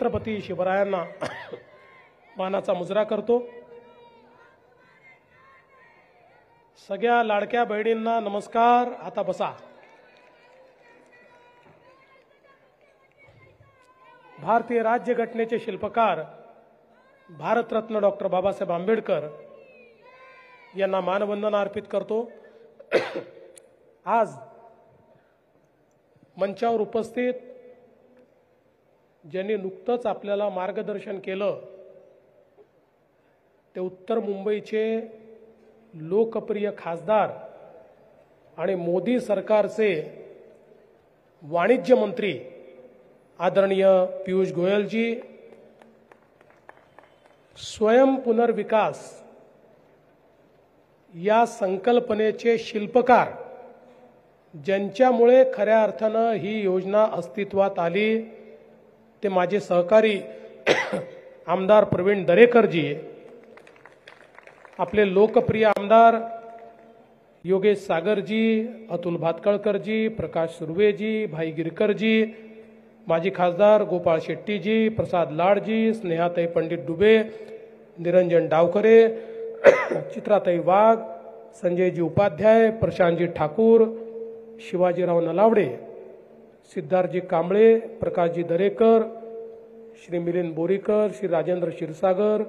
छत्रपती शिवरायांना मानाचा मुजरा करतो। सगळ्या लाडक्या बहिणींना नमस्कार। आता बसा। भारतीय राज्यघटनेचे शिल्पकार भारतरत्न डॉक्टर बाबासाहेब आंबेडकर यांना मानवंदना अर्पित करतो। आज मंचावर उपस्थित ज्यांनी नुकतंच आपल्याला मार्गदर्शन केलं ते उत्तर मुंबईचे लोकप्रिय खासदार आणि मोदी सरकारचे वाणिज्य मंत्री आदरणीय पीयूष गोयल जी, स्वयं पुनर्विकास या संकल्पनेचे शिल्पकार ज्यांच्यामुळे खऱ्या अर्थानं ही योजना अस्तित्वात आली ते माझे सहकारी आमदार प्रवीण दरेकर जी, आपले लोकप्रिय आमदार योगेश सागर जी, अतुल भातखळकर जी, प्रकाश सुर्वे जी, भाई गिरकर जी, माजी खासदार गोपाळ शेट्टी जी, प्रसाद लाड जी, स्नेहाताई पंडित डुबे, निरंजन डावखरे, चित्राताई वाघ, संजयजी उपाध्याय, प्रशांतजी ठाकूर, शिवाजीराव नलावडे, सिद्धार्थजी कांबळे, प्रकाशजी दरेकर, श्री मिलिंद बोरीकर, श्री राजेंद्र क्षीरसागर,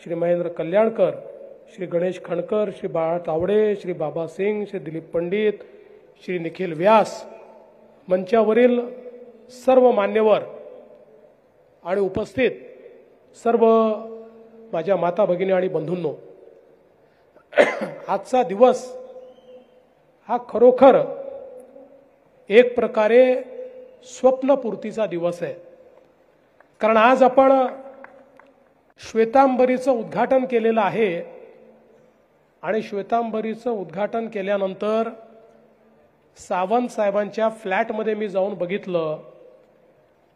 श्री महेंद्र कल्याणकर, श्री गणेश खणकर, श्री बाळा तावडे, श्री बाबा सिंग, श्री दिलीप पंडित, श्री निखिल व्यास, मंचावरील सर्व मान्यवर आणि उपस्थित सर्व माझ्या माता भगिनी आणि बंधूंनो, आजचा दिवस हा खरोखर एक प्रकारे स्वप्नपूर्तीचा दिवस आहे। कारण आज आपण श्वेतांबरीचं उद्घाटन केलेलं आहे आणि श्वेतांबरीचं उद्घाटन केल्यानंतर सावंत साहेबांच्या फ्लॅटमध्ये मी जाऊन बघितलं।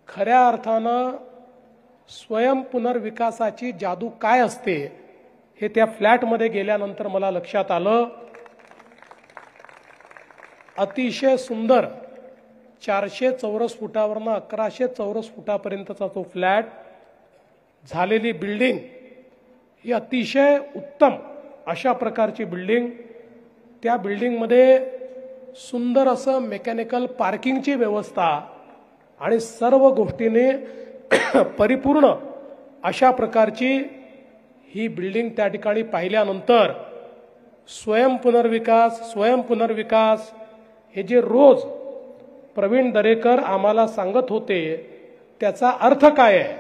खऱ्या अर्थानं स्वयं पुनर्विकासाची जादू काय असते हे त्या फ्लॅटमध्ये गेल्यानंतर मला लक्षात आलं। अतिशय सुंदर 400 चौरस फुटावरनं 1100 चौरस फुटापर्यंतचा तो फ्लॅट, झालेली बिल्डिंग ही अतिशय उत्तम अशा प्रकारची बिल्डिंग। त्या बिल्डिंगमध्ये सुंदर असं मेकॅनिकल पार्किंगची व्यवस्था आणि सर्व गोष्टीने परिपूर्ण अशा प्रकारची ही बिल्डिंग त्या ठिकाणी पाहिल्यानंतर स्वयं पुनर्विकास हे जे रोज प्रवीण दरेकर आम्हाला सांगत होते त्याचा अर्थ काय आहे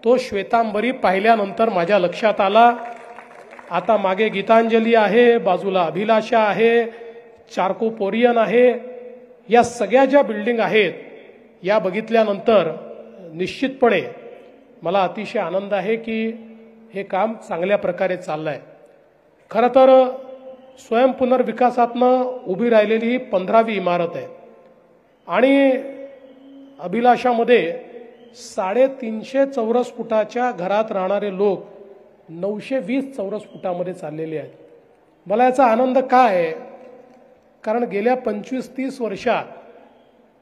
तो श्वेतांबरी पाहिल्यानंतर माझ्या लक्षात आला। आता मागे गीतांजली आहे, बाजूला अभिलाषा आहे, चार्कोपोरियन आहे, या सगळ्या ज्या बिल्डिंग आहेत या बघितल्यानंतर निश्चितपणे मला अतिशय आनंद आहे की हे काम चांगल्या प्रकारे चाललंय। खरं तर स्वयं पुनर्विकासातनं उभी राहिलेली ही 15वी इमारत आहे आणि अभिलाषामध्ये 350 चौरस फुटाच्या घरात राहणारे लोक 920 चौरस फुटामध्ये चाललेले आहेत। मला याचा आनंद काय आहे, कारण गेल्या 25-30 वर्षात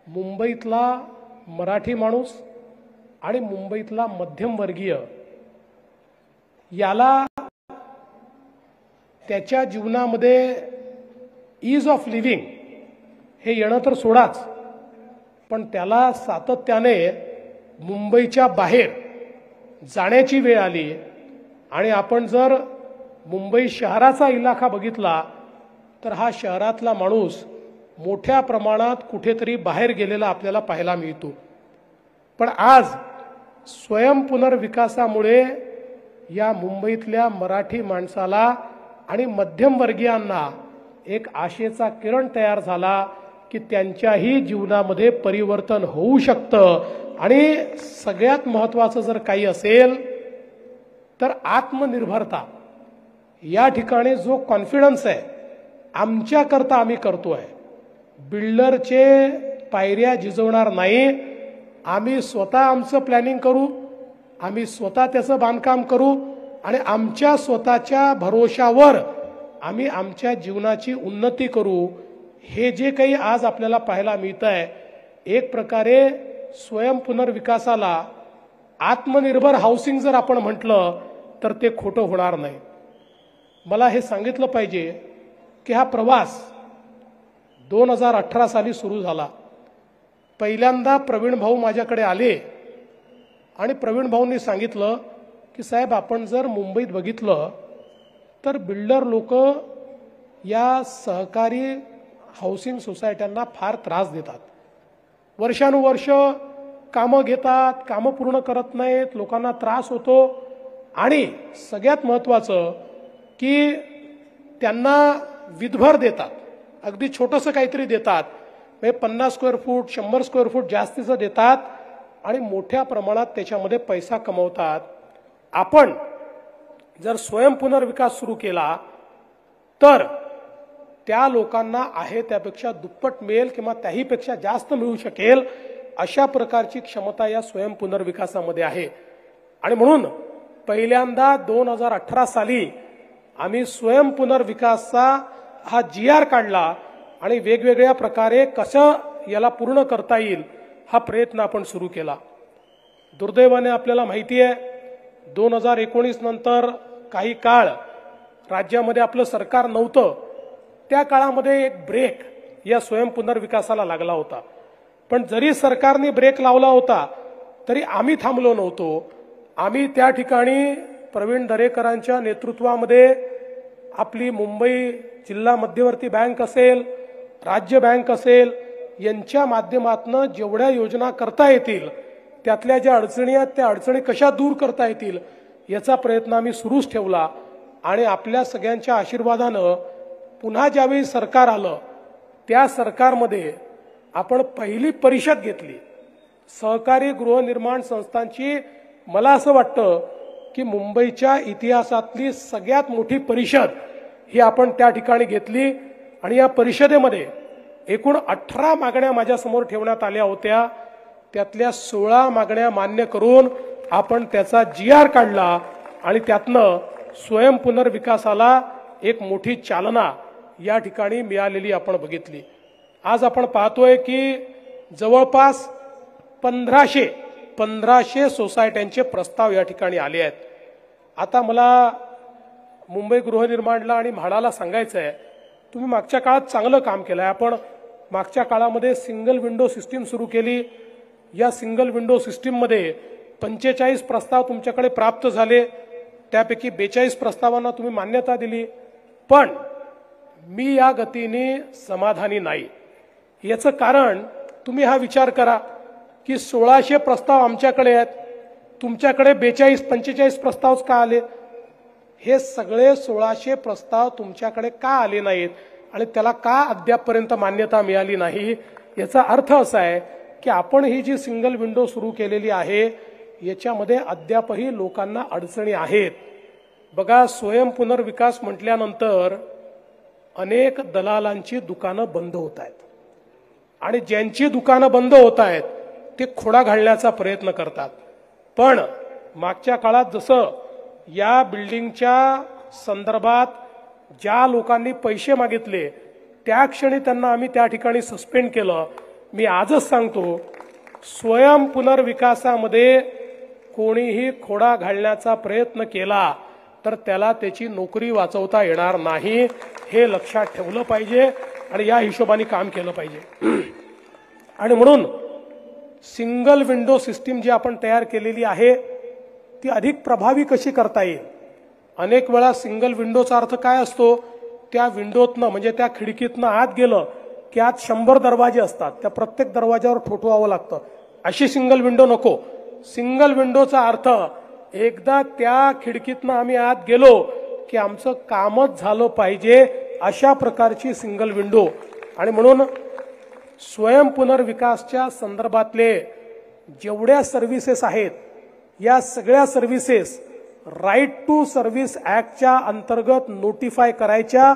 मुंबईतला मराठी माणूस आणि मुंबईतला मध्यमवर्गीय याला त्याच्या जीवनामध्ये ईज ऑफ लिव्हिंग हे येणं तर सोडाच, पण त्याला सातत्याने मुंबईच्या बाहेर जाण्याची वेळ आली आणि आपण जर मुंबई शहराचा इलाका बघितला तर हा शहरातला माणूस मोठ्या प्रमाणात कुठेतरी बाहेर गेलेला आपल्याला पाहायला मिळतो। पण आज स्वयं पुनर्विकासामुळे या मुंबईतल्या मराठी माणसाला आणि मध्यमवर्गीयांना एक आशेचा किरण तयार झाला की त्यांच्याही जीवनामध्ये परिवर्तन होऊ शकतं। आणि सगळ्यात महत्त्वाचं जर काही असेल तर आत्मनिर्भरता। या ठिकाणी जो कॉन्फिडन्स आहे आमच्याकरता आम्ही करतोय, बिल्डरचे पायऱ्या झिजवणार नाही, आम्ही स्वतः आमचं प्लॅनिंग करू, आम्ही स्वतः त्याचं बांधकाम करू आणि आमच्या स्वतःच्या भरोशावर आम्ही आमच्या जीवनाची उन्नती करू। हे जे काही आज आपल्याला पाहायला मिळतंय एक प्रकारे स्वयं पुनर्विकासाला आत्मनिर्भर हाऊसिंग जर आपण म्हटलं तर ते खोटं होणार नाही. मला हे सांगितलं पाहिजे की हा प्रवास 2018 साली सुरू झाला. पहिल्यांदा प्रवीण भाऊ माझ्याकडे आले आणि प्रवीण भाऊंनी सांगितलं की साहेब, आपण जर मुंबईत बघितलं तर बिल्डर लोक या सहकारी हाऊसिंग सोसायट्यांना फार त्रास देतात. वर्षानुवर्ष कामं घेतात, कामं पूर्ण करत नाहीत, लोकांना त्रास होतो आणि सगळ्यात महत्त्वाचं की त्यांना विधभर देतात. अगदी छोटंसं काहीतरी देतात, म्हणजे 50 स्क्वेअर फूट 100 स्क्वेअर फूट जास्तीचं देतात आणि मोठ्या प्रमाणात त्याच्यामध्ये पैसा कमवतात. आपण जर स्वयंपुनर्विकास सुरू केला तर त्या लोकांना आहे त्यापेक्षा दुप्पट मिळेल किंवा त्याहीपेक्षा जास्त मिळू शकेल, अशा प्रकारची क्षमता या स्वयंपुनर्विकासामध्ये आहे. आणि म्हणून पहिल्यांदा 2018 साली आम्ही स्वयंपुनर्विकासचा हा GR काढला आणि वेगवेगळ्या प्रकारे कसं याला पूर्ण करता येईल हा प्रयत्न आपण सुरू केला. दुर्दैवाने आपल्याला माहिती आहे 2019 नंतर काही काळ राज्यामध्ये आपलं सरकार नव्हतं. त्या काळामध्ये एक ब्रेक या स्वयंपुनर्विकासाला लागला होता. पण जरी सरकारने ब्रेक लावला होता तरी आम्ही थांबलो नव्हतो. आम्ही त्या ठिकाणी प्रवीण दरेकरांच्या नेतृत्वामध्ये आपली मुंबई जिल्हा मध्यवर्ती बँक असेल, राज्य बँक असेल, यांच्या माध्यमातून जेवढ्या योजना करता येतील, त्यातल्या ज्या अडचणी आहेत त्या अडचणी कशा दूर करता येतील याचा प्रयत्न आम्ही सुरूच ठेवला. आणि आपल्या सगळ्यांच्या आशीर्वादानं पुन्हा ज्यावेळी सरकार आलं त्या सरकारमध्ये आपण पहिली परिषद घेतली सहकारी गृहनिर्माण संस्थांची. मला असं वाटतं की मुंबईच्या इतिहासातली सगळ्यात मोठी परिषद ही आपण त्या ठिकाणी घेतली आणि या परिषदेमध्ये एकूण 18 मागण्या माझ्यासमोर ठेवण्यात आल्या होत्या. त्यातल्या 16 मागण्या मान्य करून आपण त्याचा GR काढला आणि त्यातनं स्वयंपुनर्विकासाला एक मोठी चालना या ठिकाणी मिळालेली आपण बघितली. आज आपण पाहतोय की जवळपास 1500 सोसायट्यांचे प्रस्ताव या ठिकाणी आले आहेत. आता मला मुंबई गृहनिर्माणला आणि म्हाडाला सांगायचं आहे, तुम्ही मागच्या काळात चांगलं काम केलं आहे. आपण मागच्या काळामध्ये सिंगल विंडो सिस्टीम सुरू केली. या सिंगल विंडो सिस्टीममध्ये 45 प्रस्ताव तुमच्याकडे प्राप्त झाले, त्यापैकी 42 प्रस्तावांना तुम्ही मान्यता दिली. पण मी या गतीने समाधानी नाही. याचं कारण तुम्ही हा विचार करा की 1600 प्रस्ताव आमच्याकडे आहेत, तुमच्याकडे 42-45 प्रस्ताव का आले? हे सगळे 1600 प्रस्ताव तुमच्याकडे का आले नाहीत आणि त्याला का अद्यापपर्यंत मान्यता मिळाली नाही? याचा अर्थ असा आहे की आपण ही जी सिंगल विंडो सुरू केलेली आहे याच्यामध्ये अद्यापही लोकांना अडचणी आहेत. बघा, स्वयंपुनर्विकास म्हटल्यानंतर अनेक दलालांची दुकानं बंद होत आहेत आणि ज्यांची दुकानं बंद होत आहेत ते खोडा घालण्याचा प्रयत्न करतात. पण मागच्या काळात जसं या बिल्डिंगच्या संदर्भात ज्या लोकांनी पैसे मागितले त्या क्षणी त्यांना आम्ही त्या ठिकाणी सस्पेंड केलं. मी आजच सांगतो, स्वयंपुनर्विकासामध्ये कोणीही खोडा घालण्याचा प्रयत्न केला तर त्याला त्याची नोकरी वाचवता येणार नाही. हे लक्षात ठेवलं पाहिजे आणि या हिशोबाने काम केलं पाहिजे. आणि म्हणून सिंगल विंडो सिस्टीम जी आपण तयार केलेली आहे ती अधिक प्रभावी कशी करता येईल. अनेक वेळा सिंगल विंडोचा अर्थ काय असतो? त्या विंडोतनं म्हणजे त्या खिडकीतनं आत गेलं की आत 100 दरवाजे असतात, त्या प्रत्येक दरवाजावर ठोठवावं लागतं. अशी सिंगल विंडो नको. सिंगल विंडोचा अर्थ एकदा त्या खिडकीतनं आम्ही आत गेलो की आमचं कामच झालं पाहिजे, अशा प्रकारची सिंगल विंडो. आणि म्हणून स्वयंपुनर्विकासच्या संदर्भातले जेवढ्या सर्व्हिसेस आहेत या सगळ्या सर्व्हिसेस राईट टू सर्व्हिस ऍक्टच्या अंतर्गत नोटिफाय करायच्या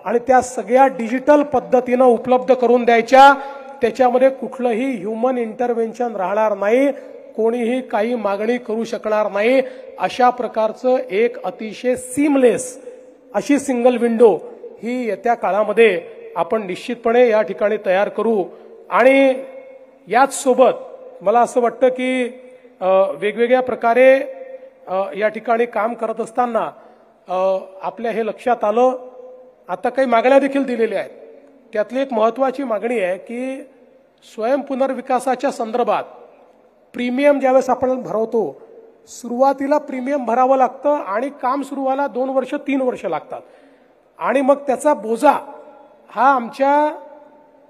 आणि त्या सगळ्या डिजिटल पद्धतीनं उपलब्ध करून द्यायच्या. त्याच्यामध्ये कुठलंही ह्युमन इंटरव्हेन्शन राहणार नाही, कोणीही काही मागणी करू शकणार नाही. अशा प्रकारचं एक अतिशय सीमलेस अशी सिंगल विंडो ही येत्या काळामध्ये आपण निश्चितपणे या ठिकाणी तयार करू. आणि याच सोबत मला असं वाटतं की वेगवेगळ्या प्रकारे या ठिकाणी काम करत असताना आपल्या हे लक्षात आलं. आता काही मागण्या देखील दिलेल्या आहेत. त्यातली एक महत्त्वाची मागणी आहे की स्वयंपुनर्विकासाच्या संदर्भात प्रीमियम ज्यावेळेस आपण भरवतो, सुरुवातीला प्रीमियम भरावं लागतं आणि काम सुरू व्हायला 2 वर्ष 3 वर्ष लागतात आणि मग त्याचा बोजा हा आमच्या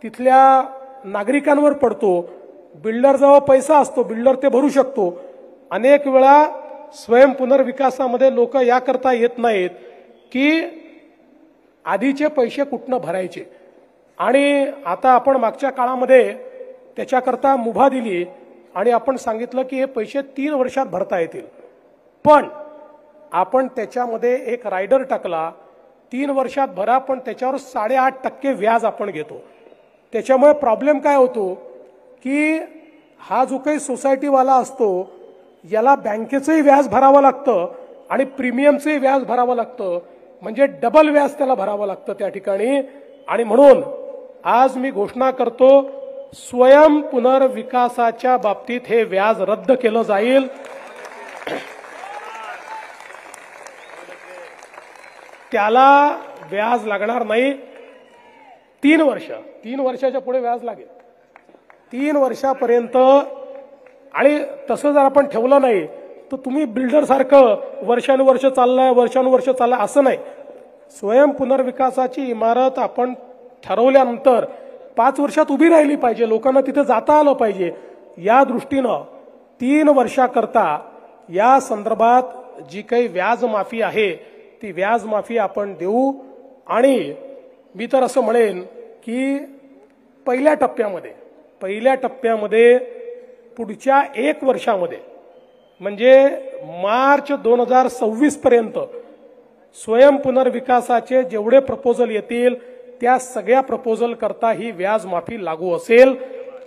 तिथल्या नागरिकांवर पडतो. बिल्डरजवळ पैसा असतो, बिल्डर ते भरू शकतो. अनेक वेळा स्वयंपुनर्विकासामध्ये लोक याकरता येत नाहीत की आधीचे पैसे कुठनं भरायचे. आणि आता आपण मागच्या काळामध्ये त्याच्याकरता मुभा दिली आणि आपण सांगितलं की हे पैसे 3 वर्षात भरता येतील. पण आपण त्याच्यामध्ये एक रायडर टाकला, 3 वर्षात भरा, पण त्याच्यावर 8.5% व्याज आपण घेतो. त्याच्यामुळे प्रॉब्लेम काय होतो की हा जो काही सोसायटीवाला असतो याला बँकेचंही व्याज भरावं लागतं आणि प्रीमियमचंही व्याज भरावं लागतं. म्हणजे डबल व्याज त्याला भरावं लागतं त्या ठिकाणी. आणि म्हणून आज मी घोषणा करतो, स्वयंपुनर्विकासाच्या बाबतीत हे व्याज रद्द केलं जाईल. त्याला व्याज लागणार नाही. 3 वर्षाच्या पुढे व्याज लागेल. 3 वर्षापर्यंत. आणि तसं जर आपण ठेवलं नाही तर तुम्ही बिल्डर सारखं वर्षानुवर्ष चाललंय असं नाही. स्वयंपुनर्विकासाची इमारत आपण ठरवल्यानंतर 5 वर्षात उभी राहिली पाहिजे, लोकांना तिथे जाता आलं पाहिजे. या दृष्टीनं 3 वर्षाकरता या संदर्भात जी काही व्याज माफी आहे ती व्याज माफी आपण देऊ. आणि मी तर असं म्हणेन की पहिल्या टप्प्यामध्ये पुढच्या 1 वर्षामध्ये म्हणजे मार्च 2026 पर्यंत स्वयंपुनर्विकासाचे जेवढे प्रपोजल येतील त्या सगळ्या प्रपोजल करता ही व्याज माफी लागू असेल.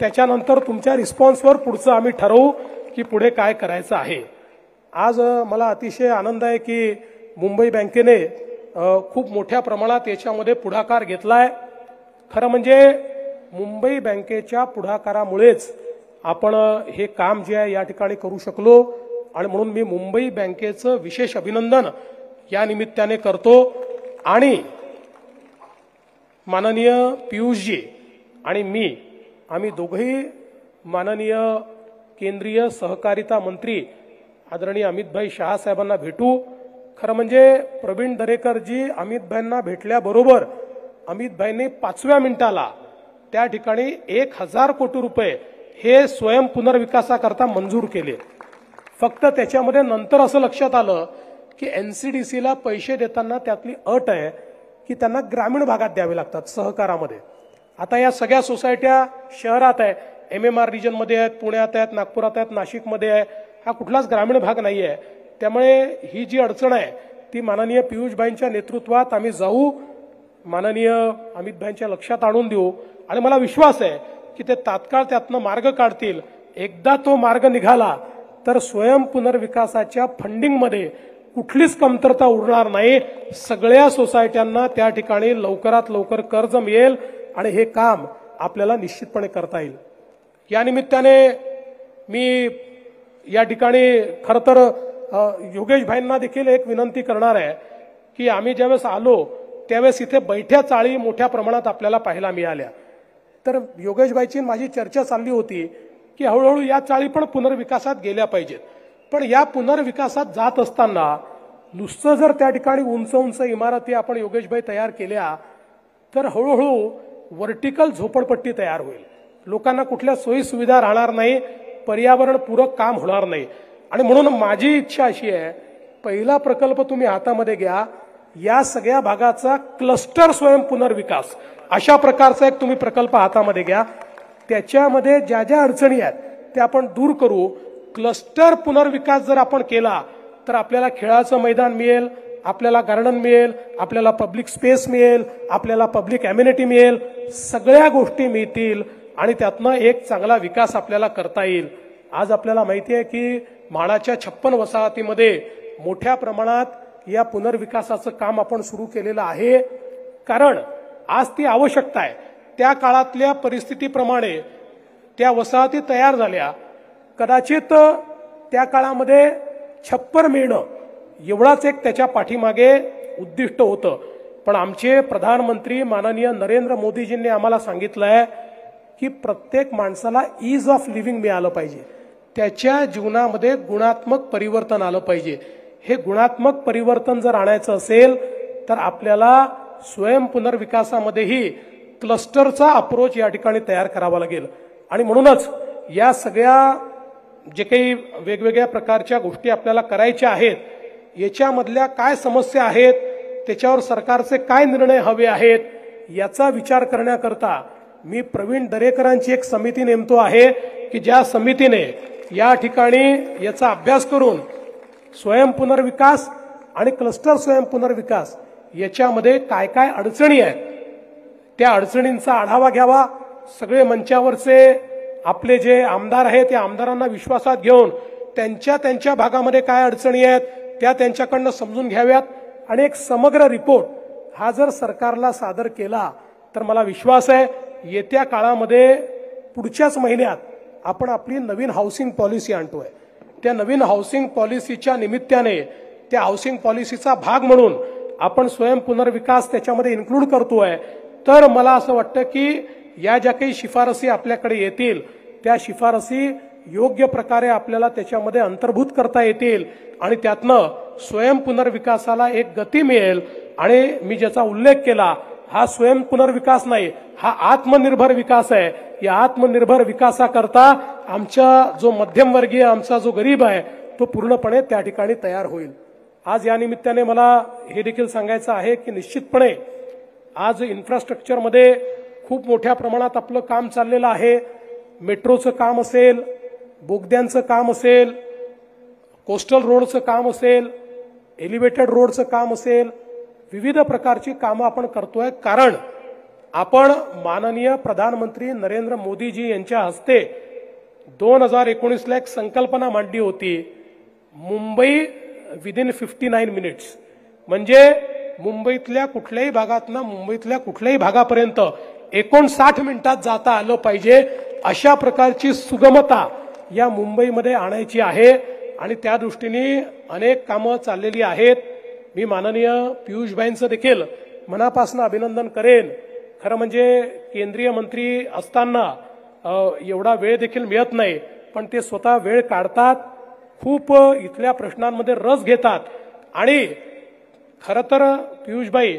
त्याच्यानंतर तुमच्या रिस्पॉन्सवर पुढचं आम्ही ठरवू की पुढे काय करायचं आहे. आज मला अतिशय आनंद आहे की मुंबई बँकेने खूप मोठ्या प्रमाणात याच्यामध्ये पुढाकार घेतलाय. खरं म्हणजे मुंबई बँकेच्या पुढाकारामुळेच आपण हे काम जे आहे या ठिकाणी करू शकलो. आणि म्हणून मी मुंबई बँकेचं विशेष अभिनंदन या निमित्ताने करतो. आणि माननीय पियुषजी आणि मी आम्ही दोघंही माननीय केंद्रीय सहकारिता मंत्री आदरणीय अमितभाई शहा साहेबांना भेटू. खरं म्हणजे प्रवीण दरेकरजी अमितभाईंना भेटल्याबरोबर अमितभाईंनी 5व्या मिनिटाला त्या ठिकाणी 1000 कोटी रुपये हे स्वयंपुनर्विकासाकरता मंजूर केले. फक्त त्याच्यामध्ये नंतर असं लक्षात आलं की एनसीडीसीला पैसे देताना त्यातली अट आहे की त्यांना ग्रामीण भागात द्यावे लागतात सहकारामध्ये. आता या सगळ्या सोसायट्या शहरात आहे, MMR रिजनमध्ये आहेत, पुण्यात आहेत, नागपुरात आहेत, नाशिकमध्ये आहे. हा कुठलाच ग्रामीण भाग नाही आहे. त्यामुळे ही जी अडचण आहे ती माननीय पियुषभाईंच्या नेतृत्वात आम्ही जाऊ, माननीय अमितभाईंच्या लक्षात आणून देऊ. आणि मला विश्वास आहे की ते तात्काळ त्यातनं मार्ग काढतील. एकदा तो मार्ग निघाला तर स्वयंपुनर्विकासाच्या फंडिंगमध्ये कुठलीच कमतरता उरणार नाही. सगळ्या सोसायट्यांना त्या ठिकाणी लवकरात लवकर कर्ज मिळेल आणि हे काम आपल्याला निश्चितपणे करता येईल. या निमित्ताने मी या ठिकाणी खरं तर योगेश भाईंना देखील एक विनंती करणार आहे की आम्ही ज्यावेळेस आलो त्यावेळेस इथे बैठ्या चाळी मोठ्या प्रमाणात आपल्याला पाहायला मिळाल्या. तर योगेश भाईची माझी चर्चा चालली होती की हळूहळू या चाळी पण पुनर्विकासात गेल्या पाहिजेत. पण या पुनर्विकासात जात असताना नुसतं जर त्या ठिकाणी उंच उंच इमारती आपण योगेशभाई तयार केल्या तर हळूहळू व्हर्टिकल झोपडपट्टी तयार होईल. लोकांना कुठल्या सोयी सुविधा राहणार नाही, पर्यावरणपूरक काम होणार नाही. आणि म्हणून माझी इच्छा अशी आहे, पहिला प्रकल्प तुम्ही हातामध्ये घ्या, या सगळ्या भागाचा क्लस्टर स्वयंपुनर्विकास अशा प्रकारचा एक तुम्ही प्रकल्प हातामध्ये घ्या. त्याच्यामध्ये ज्या ज्या अडचणी आहेत त्या आपण दूर करू. क्लस्टर पुनर्विकास जर आपण केला तर आपल्याला खेळाचं मैदान मिळेल, आपल्याला गार्डन मिळेल, आपल्याला पब्लिक स्पेस मिळेल, आपल्याला पब्लिक अम्युनिटी मिळेल, सगळ्या गोष्टी मिळतील आणि त्यातनं एक चांगला विकास आपल्याला करता येईल. आज आपल्याला माहिती आहे की म्हाडाच्या 56 वसाहतीमध्ये मोठ्या प्रमाणात या पुनर्विकासाचं काम आपण सुरू केलेलं आहे. कारण आज ती आवश्यकता आहे. त्या काळातल्या परिस्थितीप्रमाणे त्या वसाहती तयार झाल्या. कदाचित त्या काळामध्ये छप्पर मिळणं एवढाच एक त्याच्या पाठीमागे उद्दिष्ट होतं. पण आमचे प्रधानमंत्री माननीय नरेंद्र मोदीजींनी आम्हाला सांगितलंय की प्रत्येक माणसाला ईज ऑफ लिव्हिंग मिळालं पाहिजे, त्याच्या जीवनामध्ये गुणात्मक परिवर्तन आलं पाहिजे. हे गुणात्मक परिवर्तन जर आणायचं असेल तर आपल्याला स्वयंपुनर्विकासामध्येही क्लस्टरचा अप्रोच या ठिकाणी तयार करावा लागेल. आणि म्हणूनच या सगळ्या जे काही वेगवेगळ्या प्रकारच्या गोष्टी आपल्याला करायच्या आहेत, याच्यामधल्या काय समस्या आहेत, त्याच्यावर सरकारचे काय निर्णय हवे आहेत, याचा विचार करण्याकरता मी प्रवीण दरेकरांची एक समिती नेमतो आहे की ज्या समितीने या ठिकाणी याचा अभ्यास करून स्वयंपुनर्विकास आणि क्लस्टर स्वयंपुनर्विकास याच्यामध्ये काय काय अडचणी आहेत त्या अडचणींचा आढावा घ्यावा. सगळे मंचावरचे आपले जे आमदार आहेत त्या आमदारांना विश्वासात घेऊन त्यांच्या भागामध्ये काय अडचणी आहेत त्या त्यांच्याकडनं समजून घ्याव्यात आणि एक समग्र रिपोर्ट हा जर सरकारला सादर केला तर मला विश्वास आहे येत्या काळामध्ये पुढच्याच महिन्यात आपण आपली नवीन हाऊसिंग पॉलिसी आणतोय. त्या नवीन हाऊसिंग पॉलिसीच्या निमित्ताने त्या हाऊसिंग पॉलिसीचा भाग म्हणून आपण स्वयंपुनर्विकास त्याच्यामध्ये इन्क्लूड करतोय. तर मला असं वाटतं की या ज्या काही शिफारसी आपल्याकडे येतील त्या शिफारसी योग्य प्रकारे आपल्याला त्याच्यामध्ये अंतर्भूत करता येतील आणि त्यातनं स्वयंपुनर्विकासाला एक गती मिळेल. आणि मी ज्याचा उल्लेख केला हा स्वयंपुनर्विकास नाही, हा आत्मनिर्भर विकास आहे. या आत्मनिर्भर विकासाकरता आमचा जो मध्यमवर्गीय आमचा जो गरीब आहे तो पूर्णपणे त्या ठिकाणी तयार होईल. आज या निमित्ताने मला हे देखील सांगायचं आहे की निश्चितपणे आज इन्फ्रास्ट्रक्चरमध्ये खूप मोठ्या प्रमाणात आपलं काम चाललेलं आहे. मेट्रोचं काम असेल, बोगद्यांचं काम असेल, कोस्टल रोडचं काम असेल, एलिव्हेटेड रोडचं काम असेल, विविध प्रकारची कामं आपण करतोय. कारण आपण माननीय प्रधानमंत्री नरेंद्र मोदीजी यांच्या हस्ते 2019ला एक संकल्पना मांडली होती, मुंबई विदिन 59 मिनिट्स. म्हणजे मुंबईतल्या कुठल्याही भागातनं मुंबईतल्या कुठल्याही भागापर्यंत 59 मिनिटात जाता आलं पाहिजे अशा प्रकारची सुगमता या मुंबईमध्ये आणायची आहे. आणि त्या दृष्टीने अनेक कामं चाललेली आहेत. मी माननीय पियुषभाईंचं देखील मनापासून अभिनंदन करेन. खरं म्हणजे केंद्रीय मंत्री असताना एवढा वेळ देखील मिळत नाही, पण ते स्वतः वेळ काढतात, खूप इथल्या प्रश्नांमध्ये रस घेतात. आणि खरं तर पियुषभाई,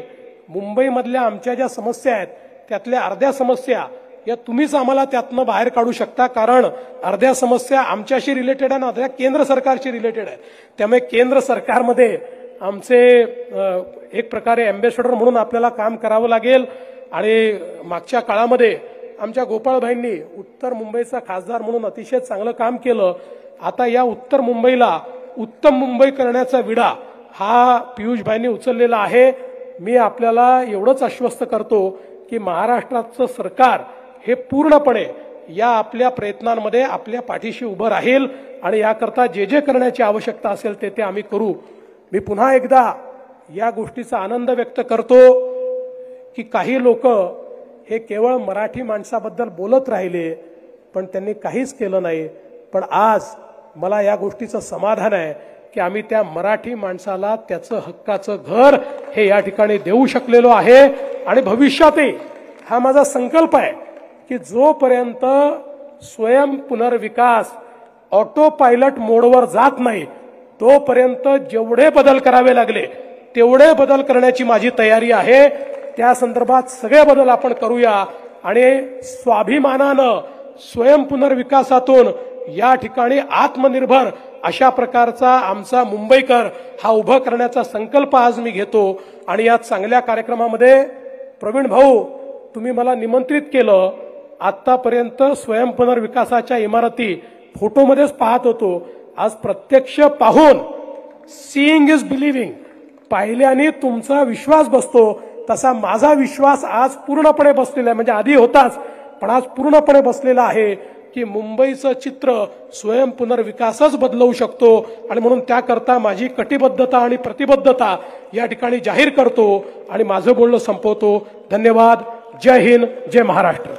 मुंबईमधल्या आमच्या ज्या समस्या आहेत त्यातल्या अर्ध्या समस्या या तुम्हीच आम्हाला त्यातनं बाहेर काढू शकता. कारण अर्ध्या समस्या आमच्याशी रिलेटेड आहे आणि अर्ध्या केंद्र सरकारशी रिलेटेड आहे. त्यामुळे केंद्र सरकारमध्ये आमचे एक प्रकारे अँबॅसेडर म्हणून आपल्याला काम करावं लागेल. आणि मागच्या काळामध्ये आमच्या गोपाळभाईंनी उत्तर मुंबईचा खासदार म्हणून अतिशय चांगलं काम केलं. आता या उत्तर मुंबईला उत्तम मुंबई करण्याचा विडा हा पियुषभाईंनी उचललेला आहे. मी आपल्याला एवढंच आश्वस्त करतो की महाराष्ट्राचं सरकार हे पूर्णपणे या आपल्या प्रयत्नांमध्ये आपल्या पाठीशी उभं राहील आणि याकरता जे जे करण्याची आवश्यकता असेल ते आम्ही करू. मी पुन्हा एकदा या गोष्टीचा आनंद व्यक्त करतो की काही लोक हे केवळ मराठी माणसाबद्दल बोलत राहिले पण त्यांनी काहीच केलं नाही. पण आज मला या गोष्टीचं समाधान आहे की आम्ही त्या मराठी माणसाला त्याचं हक्काचं घर हे या ठिकाणी देऊ शकलेलो आहे. आणि भविष्यातही हा माझा संकल्प आहे की जोपर्यंत स्वयंपुनर्विकास ऑटो पायलट मोडवर जात नाही तोपर्यंत जेवढे बदल करावे लागले तेवढे बदल करण्याची माझी तयारी आहे. त्या संदर्भात सगळे बदल आपण करूया आणि स्वाभिमानानं स्वयंपुनर्विकासातून या ठिकाणी आत्मनिर्भर अशा प्रकारचा आमचा मुंबईकर हा उभा करण्याचा संकल्प आज मी घेतो. आणि या चांगल्या कार्यक्रमामध्ये प्रवीण भाऊ तुम्ही मला निमंत्रित केलं. आतापर्यंत स्वयंपुनर्विकासाच्या इमारती फोटोमध्येच पाहत होतो, आज प्रत्यक्ष पाहून सीइंग इज बिलिव्हिंग, पाहिल्याने तुमचा विश्वास बसतो. तसा माझा विश्वास आज पूर्णपणे बसलेला आहे. म्हणजे आधी होताच पण आज पूर्णपणे बसलेला आहे की मुंबईचं चित्र स्वयंपुनर्विकासच बदलवू शकतो. आणि म्हणून त्याकरता माझी कटिबद्धता आणि प्रतिबद्धता या ठिकाणी जाहीर करतो आणि माझं बोलणं संपवतो. धन्यवाद. जय हिंद, जय महाराष्ट्र.